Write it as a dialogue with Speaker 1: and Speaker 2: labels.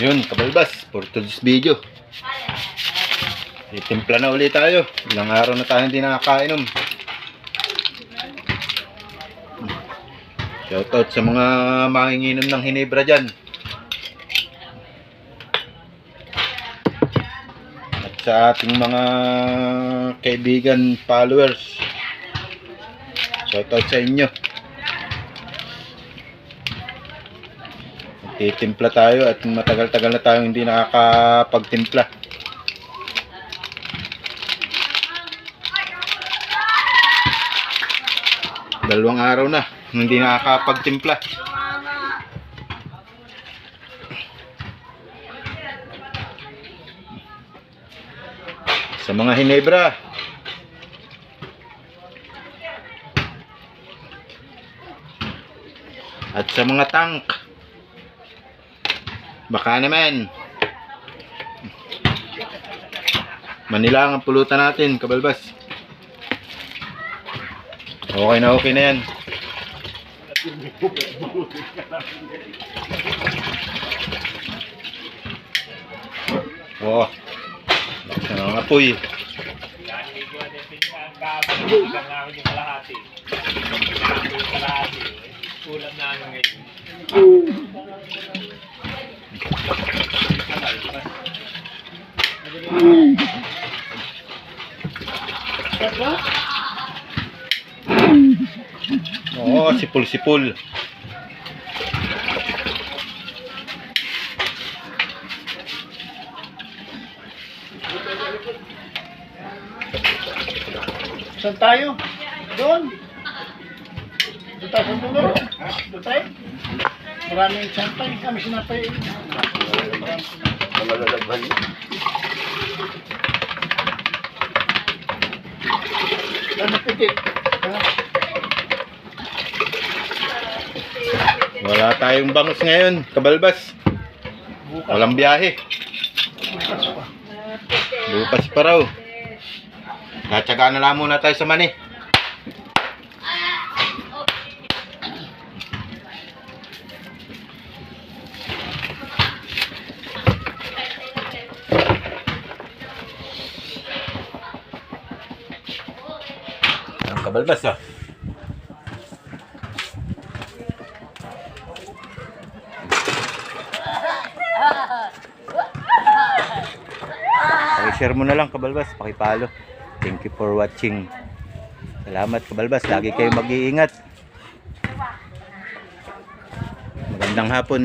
Speaker 1: Yun, kabalbas, for today's video. Titimpla na ulit tayo. Ilang araw na tayo hindi nakakainom. Shoutout sa mga manginginom ng Hinebra dyan. At sa ating mga kaibigan, followers. Shoutout sa inyo. Titimpla tayo at matagal-tagal na tayong hindi nakakapagtimpla. Dalawang araw na hindi nakakapagtimpla. Sa mga Hinebra, at sa mga tank, baka naman Manila ang pulutan natin, kabalbas. Okay na yan. Oh, lakas na ng apoy.
Speaker 2: Ulam namin ngayon.
Speaker 1: Oo, sipul-sipul.
Speaker 2: Saan tayo? Doon. Doon tayo sa dulo. Doon tayo. Maraming sampay. Kami sinapay.
Speaker 1: Malalagban.
Speaker 2: Ano pitit?
Speaker 1: Wala tayong bangus ngayon, kabalbas. Walang biyahe. Bukas pa raw. Natsaga na lang muna tayo sa mani. Ang kabalbas ah. Paki-share mo na lang, kabalbas, paki-follow. Thank you for watching. Salamat, kabalbas. Lagi kayong mag-iingat. Magandang hapon.